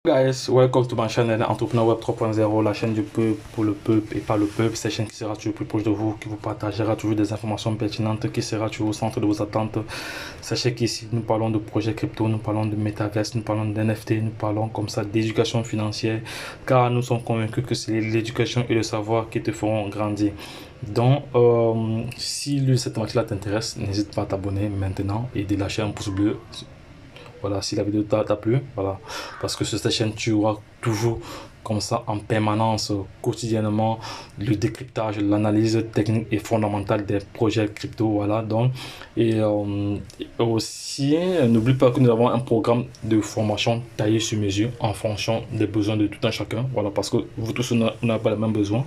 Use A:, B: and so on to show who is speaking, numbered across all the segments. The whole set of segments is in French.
A: Guys, welcome to my channel Entrepreneur Web 3.0, la chaîne du peuple pour le peuple et pas le peuple. Cette chaîne qui sera toujours plus proche de vous, qui vous partagera toujours des informations pertinentes, qui sera toujours au centre de vos attentes. Sachez qu'ici, nous parlons de projets crypto, nous parlons de métaverse, nous parlons d'NFT, nous parlons comme ça d'éducation financière, car nous sommes convaincus que c'est l'éducation et le savoir qui te feront grandir. Donc, si cette thématique-là t'intéresse, n'hésite pas à t'abonner maintenant et de lâcher un pouce bleu. Voilà, si la vidéo t'a plu, voilà, parce que sur cette chaîne, tu auras toujours comme ça en permanence, quotidiennement, le décryptage, l'analyse technique et fondamentale des projets crypto, voilà. Donc, et aussi, n'oublie pas que nous avons un programme de formation taillé sur mesure en fonction des besoins de tout un chacun, voilà, parce que vous tous n'avez pas les mêmes besoins,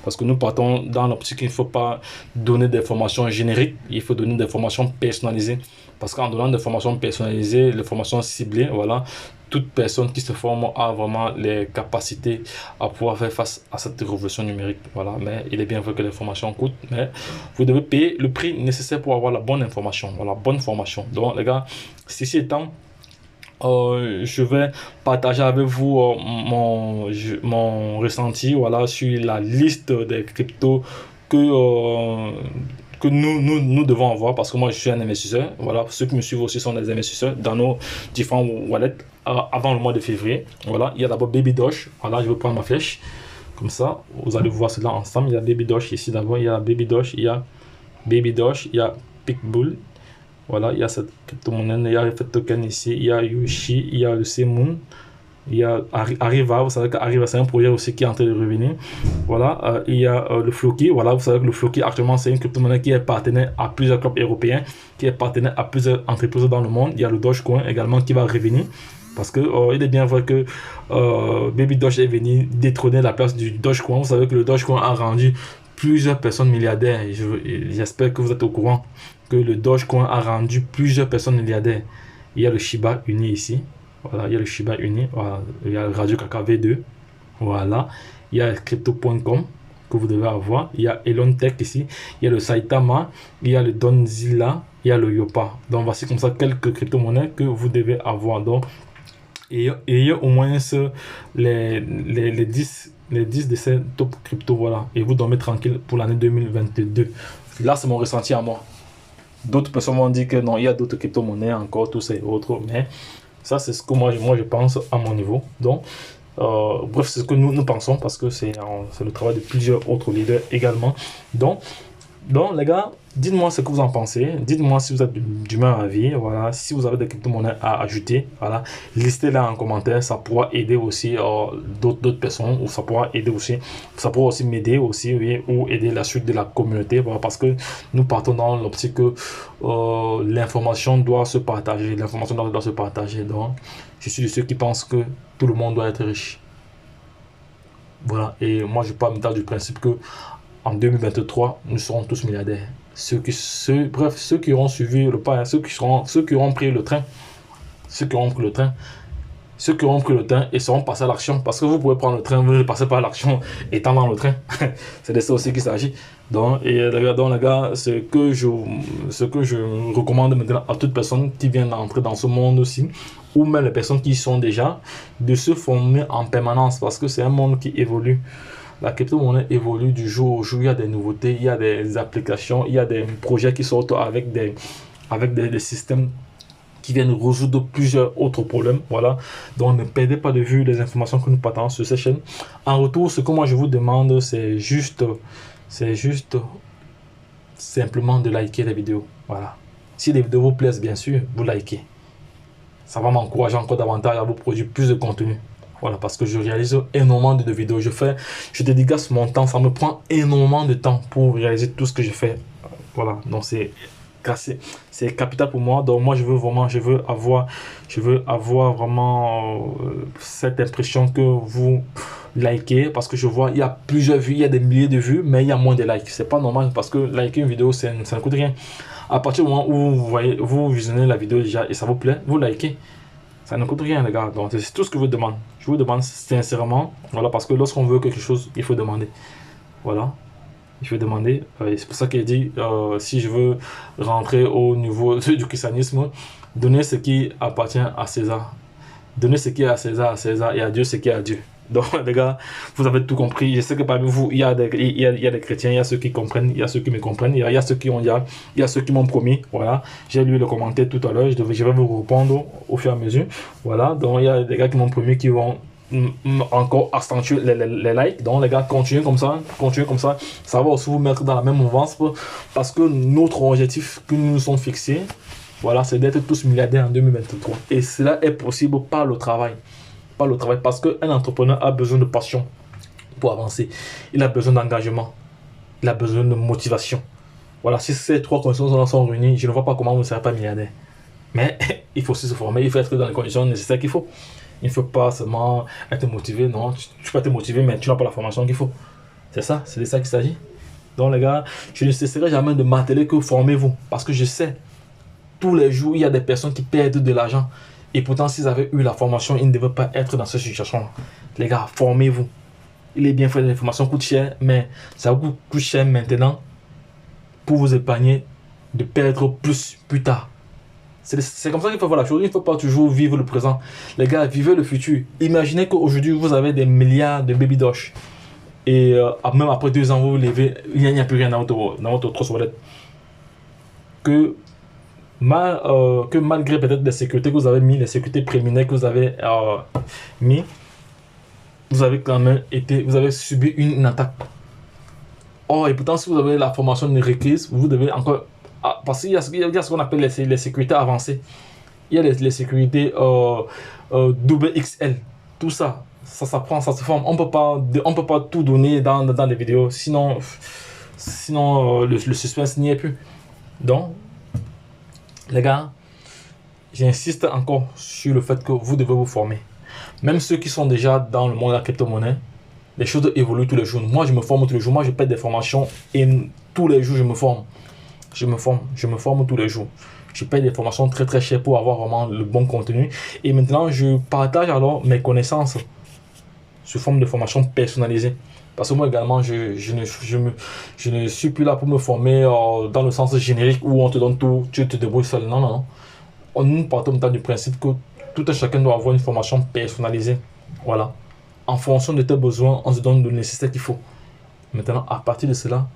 A: parce que nous partons dans l'optique qu'il ne faut pas donner des formations génériques, il faut donner des formations personnalisées. Parce qu'en donnant des formations personnalisées, les formations ciblées, voilà, toute personne qui se forme a vraiment les capacités à pouvoir faire face à cette révolution numérique. Voilà, mais il est bien vrai que les formations coûtent, mais vous devez payer le prix nécessaire pour avoir la bonne information, voilà, bonne formation. Donc les gars, ceci étant, je vais partager avec vous mon ressenti, voilà, sur la liste des cryptos que nous devons avoir, parce que moi je suis un investisseur, voilà, ceux qui me suivent aussi sont des investisseurs dans nos différents wallets avant le mois de février. Voilà, il y a d'abord Baby Doge, voilà, je vais prendre ma flèche comme ça, vous allez voir cela ensemble. Il y a Baby Doge ici, d'abord il y a Baby Doge, il y a Baby Doge, il y a Pitbull, voilà, il y a cette crypto-monnaie, il y a le token ici, il y a Yoshi, il y a le Semoon, il y a Arriva, vous savez qu'Arriva c'est un projet aussi qui est en train de revenir. Voilà, il y a le Floki, voilà, vous savez que le Floki actuellement c'est une crypto-monnaie qui est partenaire à plusieurs clubs européens, qui est partenaire à plusieurs entreprises dans le monde. Il y a le Dogecoin également qui va revenir. Parce que il est bien vrai que Baby Doge est venu détrôner la place du Dogecoin. Vous savez que le Dogecoin a rendu plusieurs personnes milliardaires. J'espère que vous êtes au courant que le Dogecoin a rendu plusieurs personnes milliardaires. Il y a le Shiba Inu ici. Voilà, il y a le Shiba Inu, voilà, il y a le Radio Kaka V2, voilà, il y a crypto.com que vous devez avoir, il y a Elon Tech ici, il y a le Saitama, il y a le Donzilla, il y a le Yopa. Donc voici comme ça quelques crypto-monnaies que vous devez avoir. Donc, et il y a au moins les 10 de ces top crypto, voilà, et vous dormez tranquille pour l'année 2022. Là, c'est mon ressenti à moi. D'autres personnes m'ont dit que non, il y a d'autres crypto-monnaies encore, tous ces autres, mais ça, c'est ce que moi je pense à mon niveau. Donc, bref, c'est ce que nous pensons, parce que c'est le travail de plusieurs autres leaders également. Donc les gars, dites-moi ce que vous en pensez. Dites-moi si vous êtes du même avis. Voilà, si vous avez des crypto-monnaies à ajouter, voilà, listez-les en commentaire. Ça pourra aider aussi d'autres personnes, ou ça pourra aider aussi, ça pourra aussi m'aider aussi, oui, ou aider la suite de la communauté. Voilà, parce que nous partons dans l'optique que l'information doit se partager. L'information doit se partager. Donc, je suis de ceux qui pensent que tout le monde doit être riche. Voilà, et moi je pars du principe que en 2023, nous serons tous milliardaires. Bref, ceux qui auront suivi le pas, ceux qui auront pris le train, ceux qui auront pris le train et seront passés à l'action. Parce que vous pouvez prendre le train, vous ne passez pas à l'action étant dans le train. C'est de ça aussi qu'il s'agit. Donc, les gars, ce que je recommande maintenant à toute personne qui vient d'entrer dans ce monde aussi, ou même les personnes qui y sont déjà, de se former en permanence, parce que c'est un monde qui évolue. La crypto-monnaie évolue du jour au jour, il y a des nouveautés, il y a des applications, il y a des projets qui sortent avec des systèmes qui viennent résoudre plusieurs autres problèmes. Voilà, donc ne perdez pas de vue les informations que nous partageons sur cette chaîne. En retour, ce que moi je vous demande, c'est juste simplement de liker les vidéos. Voilà, si les vidéos vous plaisent, bien sûr, vous likez. Ça va m'encourager encore davantage à vous produire plus de contenu. Voilà, parce que je réalise énormément de vidéos. Je dédicace mon temps. Ça me prend énormément de temps pour réaliser tout ce que je fais. Voilà, donc c'est capital pour moi. Donc moi, je veux avoir vraiment cette impression que vous likez, parce que je vois, il y a plusieurs vues, il y a des milliers de vues, mais il y a moins de likes. C'est pas normal, parce que liker une vidéo, ça ne coûte rien. À partir du moment où vous visionnez la vidéo déjà et ça vous plaît, vous likez. Ça ne coûte rien, les gars. Donc, c'est tout ce que je vous demande. Je vous demande sincèrement. Voilà, parce que lorsqu'on veut quelque chose, il faut demander. Voilà. Il faut demander. C'est pour ça qu'il dit, si je veux rentrer au niveau du christianisme, donner ce qui appartient à César Donnez ce qui est à César et à Dieu ce qui est à Dieu. Donc, les gars, vous avez tout compris. Je sais que parmi vous, il y a des chrétiens, il y a ceux qui comprennent, il y a ceux qui me comprennent, il y a ceux qui ont, il y a ceux qui m'ont promis. Voilà, j'ai lu le commentaire tout à l'heure, je vais vous répondre au fur et à mesure. Voilà, donc il y a des gars qui m'ont promis qui vont encore accentuer les likes. Donc, les gars, continuez comme ça, Ça va aussi vous mettre dans la même mouvance parce que notre objectif que nous nous sommes fixés, voilà, c'est d'être tous milliardaires en 2023. Et cela est possible par le travail. Par le travail, parce qu'un entrepreneur a besoin de passion pour avancer. Il a besoin d'engagement. Il a besoin de motivation. Voilà, si ces trois conditions sont réunies, je ne vois pas comment vous ne serez pas milliardaire. Mais il faut aussi se former, il faut être dans les conditions nécessaires qu'il faut. Il ne faut pas seulement être motivé. Non, tu peux être motivé, mais tu n'as pas la formation qu'il faut. C'est ça, c'est de ça qu'il s'agit. Donc les gars, je ne cesserai jamais de marteler que formez-vous. Parce que je sais, tous les jours, il y a des personnes qui perdent de l'argent. Et pourtant, s'ils avaient eu la formation, ils ne devaient pas être dans cette situation. Les gars, formez-vous. Il est bien fait, les formations coûtent cher, mais ça vous coûte cher maintenant pour vous épargner de perdre plus tard. C'est comme ça qu'il faut voir la chose. Il ne faut pas toujours vivre le présent. Les gars, vivez le futur. Imaginez qu'aujourd'hui, vous avez des milliards de baby dosh. Et même après 2 ans, vous vous levez, il n'y a plus rien dans votre trosse wallet. Que malgré peut-être les sécurités que vous avez mis, les sécurités préliminaires que vous avez mis, vous avez quand même vous avez subi une attaque. Oh, et pourtant, si vous avez la formation requise, vous devez encore... parce qu'il y a ce qu'on appelle les sécurités avancées. Il y a les sécurités double XL. Tout ça, ça s'apprend, ça se forme. On peut pas tout donner dans les vidéos, sinon le suspense n'y est plus. Donc, les gars, j'insiste encore sur le fait que vous devez vous former. Même ceux qui sont déjà dans le monde de la crypto-monnaie, les choses évoluent tous les jours. Moi, je me forme tous les jours. Moi, je paie des formations et tous les jours, je me forme. Je me forme tous les jours. Je paie des formations très très chères pour avoir vraiment le bon contenu. Et maintenant, je partage alors mes connaissances sous forme de formation personnalisée. Parce que moi également, je ne suis plus là pour me former dans le sens générique où on te donne tout, tu te débrouilles seul. Non, non, non. Nous partons du principe que tout un chacun doit avoir une formation personnalisée. Voilà. En fonction de tes besoins, on se donne le nécessaire qu'il faut. Maintenant, à partir de cela,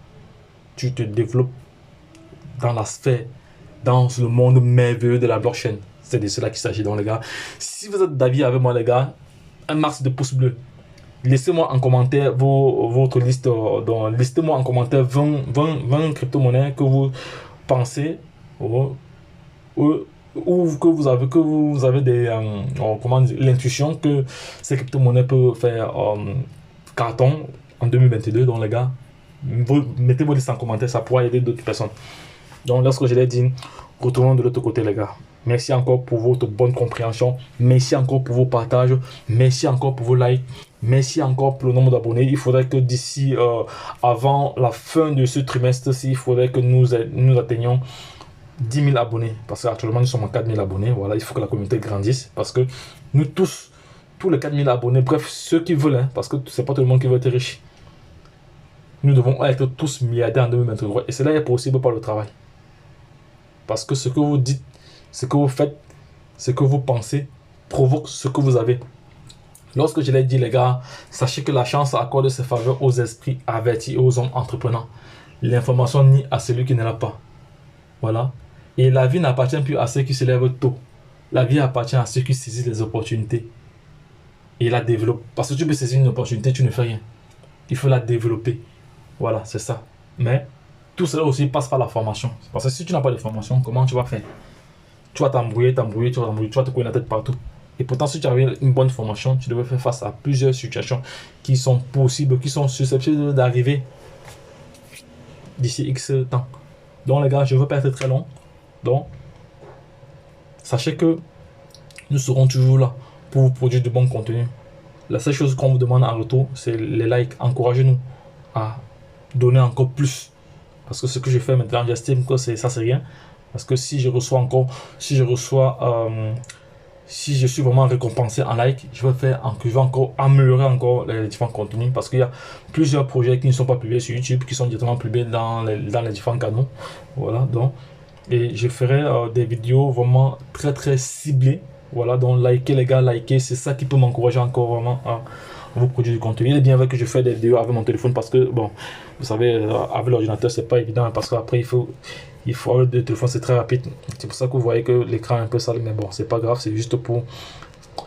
A: tu te développes dans la sphère, dans le monde merveilleux de la blockchain. C'est de cela qu'il s'agit, donc les gars. Si vous êtes d'avis avec moi, les gars, un max de pouces bleus. Laissez-moi en commentaire votre liste. Listez-moi en commentaire 20 crypto-monnaies que vous pensez ou que vous avez l'intuition que ces crypto-monnaies peuvent faire carton en 2022. Donc les gars, mettez vos listes en commentaire, ça pourra aider d'autres personnes. Donc lorsque je l'ai dit, retournons de l'autre côté les gars. Merci encore pour votre bonne compréhension. Merci encore pour vos partages. Merci encore pour vos likes. Merci encore pour le nombre d'abonnés. Il faudrait que d'ici, avant la fin de ce trimestre-ci, il faudrait que nous atteignions 10 000 abonnés. Parce qu'actuellement, nous sommes à 4 000 abonnés. Voilà, il faut que la communauté grandisse. Parce que nous tous les 4 000 abonnés, bref, ceux qui veulent, hein, parce que c'est pas tout le monde qui veut être riche. Nous devons être tous milliardaires en 2023. Et cela est possible par le travail. Parce que ce que vous dites, ce que vous faites, ce que vous pensez, provoque ce que vous avez. Lorsque je l'ai dit, les gars, sachez que la chance accorde ses faveurs aux esprits avertis et aux hommes entreprenants. L'information nie à celui qui ne l'a pas. Voilà. Et la vie n'appartient plus à ceux qui se lèvent tôt. La vie appartient à ceux qui saisissent les opportunités et la développent. Parce que tu peux saisir une opportunité, tu ne fais rien. Il faut la développer. Voilà, c'est ça. Mais tout cela aussi passe par la formation. Parce que si tu n'as pas de formation, comment tu vas faire? Tu vas t'embrouiller, tu vas te couler la tête partout. Et pourtant, si tu avais une bonne formation, tu devais faire face à plusieurs situations qui sont possibles, qui sont susceptibles d'arriver d'ici X temps. Donc les gars, je ne veux pas être très long. Donc, sachez que nous serons toujours là pour vous produire de bons contenus. La seule chose qu'on vous demande en retour, c'est les likes. Encouragez-nous à donner encore plus. Parce que ce que je fais maintenant, j'estime que ça, c'est rien. Parce que si je suis vraiment récompensé en like, je vais encore améliorer encore les différents contenus. Parce qu'il y a plusieurs projets qui ne sont pas publiés sur YouTube, qui sont directement publiés dans les différents canaux. Voilà, donc. Et je ferai des vidéos vraiment très très ciblées Voilà, donc likez les gars, likez, c'est ça qui peut m'encourager encore vraiment à vous produire du contenu. Il est bien vrai que je fais des vidéos avec mon téléphone parce que, bon, vous savez, avec l'ordinateur, c'est pas évident parce qu'après, il faut le téléphone, c'est très rapide. C'est pour ça que vous voyez que l'écran est un peu sale, mais bon, c'est pas grave, c'est juste pour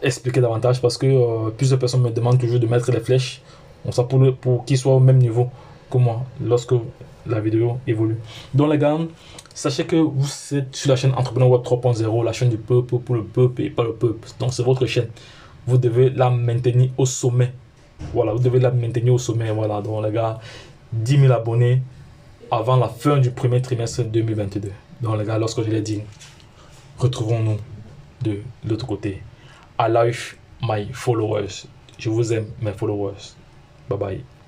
A: expliquer davantage parce que plusieurs personnes me demandent toujours de mettre les flèches, donc ça pour qu'ils soient au même niveau que moi lorsque la vidéo évolue. Donc les gars, sachez que vous êtes sur la chaîne Entrepreneur Web 3.0, la chaîne du peuple pour le peuple et pas le peuple. Donc c'est votre chaîne. Vous devez la maintenir au sommet. Voilà, vous devez la maintenir au sommet. Voilà, donc les gars, 10 000 abonnés avant la fin du premier trimestre 2022. Donc les gars, lorsque je l'ai dit, retrouvons-nous de l'autre côté. I love my followers. Je vous aime, mes followers. Bye bye.